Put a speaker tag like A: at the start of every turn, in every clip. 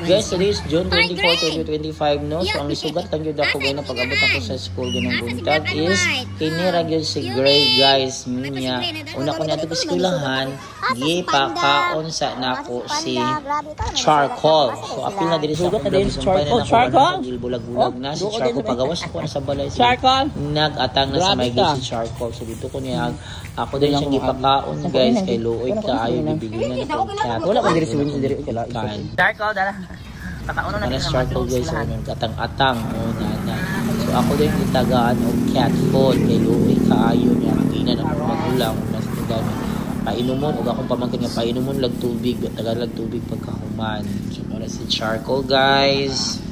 A: Guys, today is June 24, 2025, no? So, ang isugat lang yun ako ngayon na pag-abot ako sa school ganang buntag is kinira yun si Gray, guys. Minya, una ko natin ko skulahan, gipakaon sa nako si Charcoal. So, apil na din sa akong gabi sumpay na nako bulag-bulag na. Si Charcoal, pagawas ako na sa balay. Charcoal! Nag-atang na sa may si Charcoal. So, dito ko niya, ako din siyang gipakaon, guys, kay Luoy ka, ayaw bibili na ng cat. Wala pa din si Winnie diri kala. Charcoal, dala. Kakauno na Charcoal, guys, katang-atang. So, ako din itagaan og cat food kay Luoy ka, ayaw niya. Ang ina ng magulang. Painumon, o akong pamangkin nga, painumon lag tubig, tagalag tubig pagkahuman. So, para si Charcoal, guys.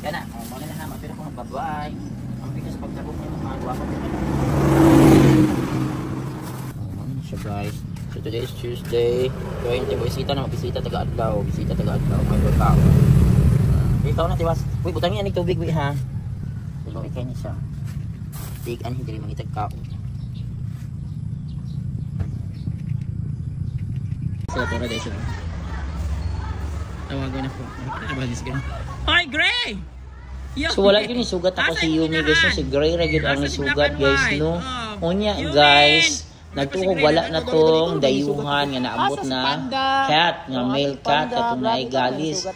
A: Yan na, mga na ha, mapira ko magbabay. Ang bigas pagkabok ko yung mga guwako. So guys, so today is Tuesday 20, bisita na, bisita taga-adlaw, may workout. Ikaw na, tiwas. Uy, butangin yan yung tubig, uy, ha. Ilo, ikay niya siya. Tigaan, hindi rin mangitag kao. Sila pora dahil sila. Tawagan ako. Hi, Gray! So wala yun isugat ako si Yumi, guys. So, si Gray Regid ang isugat, guys, no? Unya, guys, nagtuhog wala na tong dayuhan nga naabot na cat, nga male cat katong naigalis.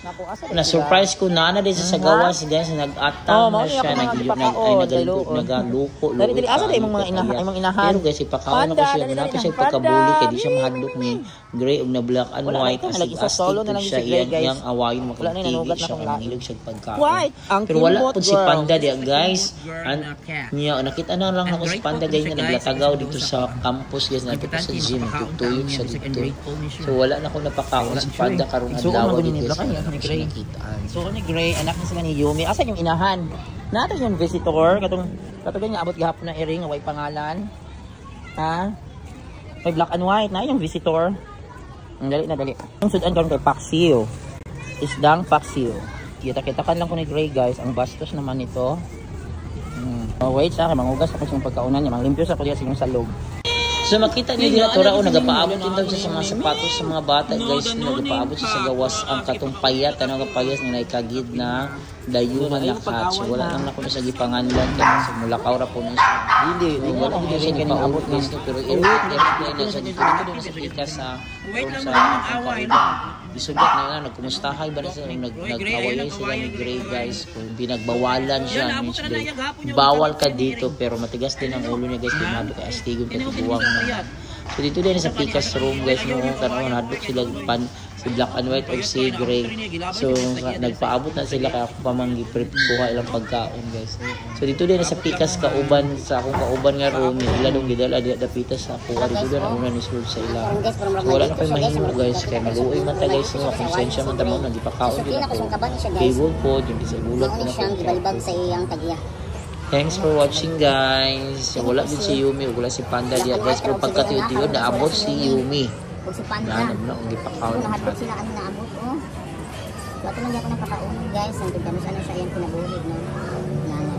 A: Na surprise ko na din sa gawas, guys, nag-atang na siya, nagaluko.
B: Dari asa day imong mga inahan.
A: Pero guys, ipakaon ko siya, napi siya pagkabuli kay di siya mahadlok ni Gray og na black and white astig siya iyang awayon makapigil siya kung ilog siya pagkaon. Pero wala po si Panda diya, guys. Niya nakita na lang ako si Panda, guys, na naglatagaw dito sa campus, guys, na dito sa gym, tutuyok siya dito. So wala na akong napakaon si Panda karong adlaw dito sa nakitaan.
B: So ni Gray, anak na sila ni Yumi. Asa yung inahan? Nato yung visitor katong niya abot gihapon na iring way pangalan. Ha? May black and white na yung visitor. Dali na dali. Ang sudan karon kay Paksiw. Isdang Paksiw. Kita-kitakan lang ko ni Gray, guys. Ang bastos naman nito. Wait sa akin, mangugas ako sa pagkaunan niya. Manglimpyo sa ko diya sa inyong salog.
A: So makita niyo dito Torao, nagapaabot din daw siya sa mga sapatos sa mga bata, guys. Nagapaabot siya sa gawas ang katong payat, payas nga naikagid na dayuman na cat. So wala lang ako na sa gipanganlan kaya sa mulakaw ra po na siya. Wala ko siya gipaabot, guys, pero everyday na siya dito na sa pika sa isugat na yan, nagkumustahay ba na sila, nag-awalay sila ni Gray, guys, kung binagbawalan siya, bawal ka dito, pero matigas din ang ulo niya, guys, pinado kay astigong katubuwang na. So dito din sa Pika's room, guys, no, karon hadlok sila si Black and White o si Gray. So nagpaabot na sila kaya ako pamanggi prep kuha ilang pagkaon, guys. So dito din sa Pika's kauban, sa akong kauban nga room, ila dong gidala dapita sa ako dito din ang una ni Sir sa ila. So wala na kayo mahimo, guys, kaya maluoy man ta, guys, no, konsensya man ta mo nagipakaon din ako. Cable po, yung isa bulot ko na po.
C: Gibalbag sa iyang tagya.
A: Thanks for watching, guys. So, wala din si Yumi, wala si Panda diya, guys. Pero pagkatiyo-tiyo, naabot si Yumi.
C: Huwag si Panda.
A: Na, gipakaon.
C: Nahabot sila kasi naabot, oh. Wala naman ako napakaunan, guys. Ang tigdanos ano sa iyang pinabuhig, no?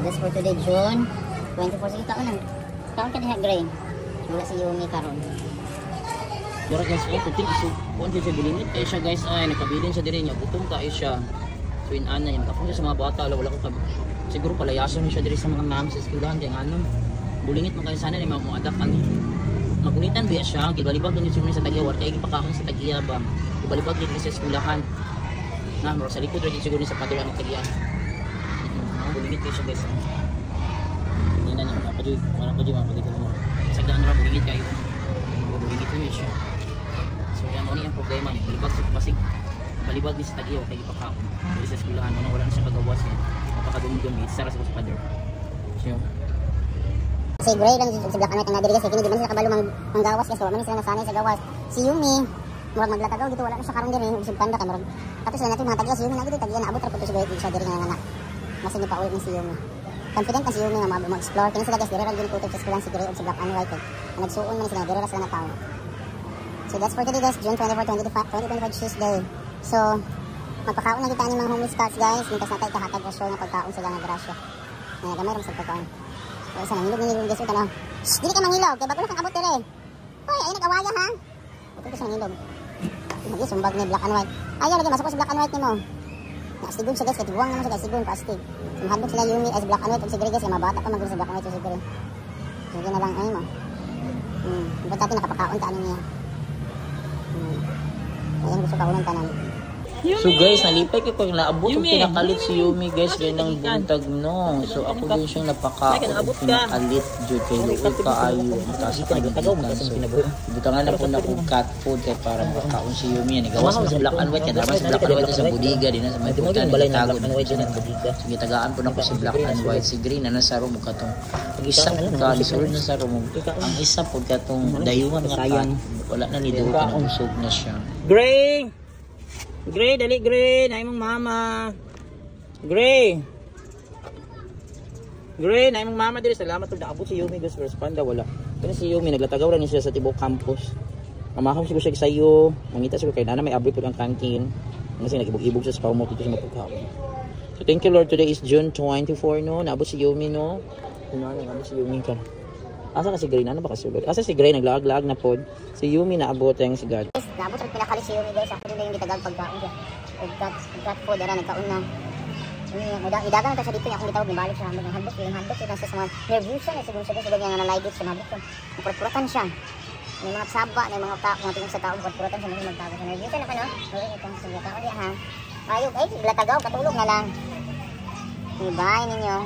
C: That's for today, June 24. Sige, taon ka diha, Gray. Wala si Yumi karon.
B: Pero guys, puting iso. Kung siya bilinit, eh siya, guys, ay nakabilin siya din niya. Butong ka siya. So, inana yan. Kapag siya sa mga bata, wala ko siguro palayason siya diri sa mga ma'am sa eskwelahan kay ano. Bulingit man kay sana ni mo adak ani. Magunitan biya siya, gibalibag din siya sa tagiya, war kay gipakahon sa tagiya ba. Gibalibag din sa eskwelahan. Na mo sa likod rin siguro sa patulan ng tagiya. Bulingit siya, guys. Hindi na niya pajoy, wala pajoy mo. Sa daan ra bulingit kayo. Bulingit niya siya. So yan mo ni ang problema niya. Balibag sa pasig. Balibag din sa tagiya kay gipakahon. Diri sa eskwelahan wala na siya kagawas niya. Napakadumi-dumi, isa sa father. So,
C: si Gray lang si Black and White ang nadiri, kasi kini di man sila kabalo manggawas, kasi wala man sila nasanay sa gawas. Si Yumi murag maglatagaw dito, wala na siya karon diri, usib Panda kay murag tapos sila natin mga tagiya. Si Yumi na gid tagiya naabot ra pud si Gray sa diri nga anak. Mas ni paulit ni si Yumi. Confident na si Yumi nga mag-explore kini sila, guys. Diri ra gyud kutob sa eskwelahan si Gray ug si Black and White. Nagsuon man sila diri ra sila na tawo. So that's for today, guys, June 24, 2025 Tuesday. So magpakaon na kita ni mga homeless cats, guys. Mintas na tayo kahatag rasyon na pagkaon sila nga grasya. Gamay rin sa pagkaon. So isa nangilog, guys. Ito na. Shhh! Dili ka mangilog. Kaya bago na kang abot dire. Hoy, ay nag-awaya, ha? Ito ko sa nilog. Lagi sumbag ni black and white. Ayaw lagi masuk ko sa black and white nimo. Nasigog siya guys, kaya tiguang naman siya guys, sigong pastig. Sumhandog sila Yumi as black and white, ug siguro guys, kaya mabata pa magulong sa black and white siguro. Sige na lang, ay mo. Ba't natin nakapakaon ka ano niya. Ayan, gusto ka unang tanan.
A: So guys, nalipay ko pag naabot yung pinakalit si Yumi guys kaya ng buntag no. So ako din siyang napakaon pinakalit jud kay luoy kaayo taas pa gigitan. So butangan na po na kong cat food kay para makaon si Yumi ni gawas sa black and white kaya dapat sa black and white sa budiga din sa may putan ni tago na white din budiga. Sige tagaan po na ko si black and white si green na nasa room katong isa ka lisulod na sa room ang isa po katong dayuhan nga cat wala na ni dugo na usog na siya.
B: Gray! Gray, dali Gray, naay mong mama. Gray. Gray, naay mong mama diri. Salamat ug naabot si Yumi guys, first panda wala. Pero si Yumi naglatagaw ra ni siya sa tibok campus. Mamahom siguro siya sayo. Mangita siguro kay nana may abri pud ang kantin. Kasi nagibog-ibog siya sa pamot dito sa mapagkaon. So thank you Lord, today is June 24 no. Naabot si Yumi no. Naabot si Yumi ka. Asa ka si Gray? Ano ba kasulod? Asa si Gray? Naglaag-laag na pod. Si Yumi naabot ang si God.
C: Naabot sa pinakalit si Yumi guys, ako din yung gitagag pagkaon siya. Cat food, ara nagkaon na. Idagan ta siya dito, akong gitawag ni balik siya handog. Handog siya sa mga nervous siya, siguro siya guys, nga nalaibit siya handog siya. Purpuratan siya. May mga saba, may mga tingin sa tao, purpuratan siya mga magtago sa nervous na kano. Uri itong sa gitawag niya ha. Ayog, ay latagaw katulog na lang. Ibay ninyo.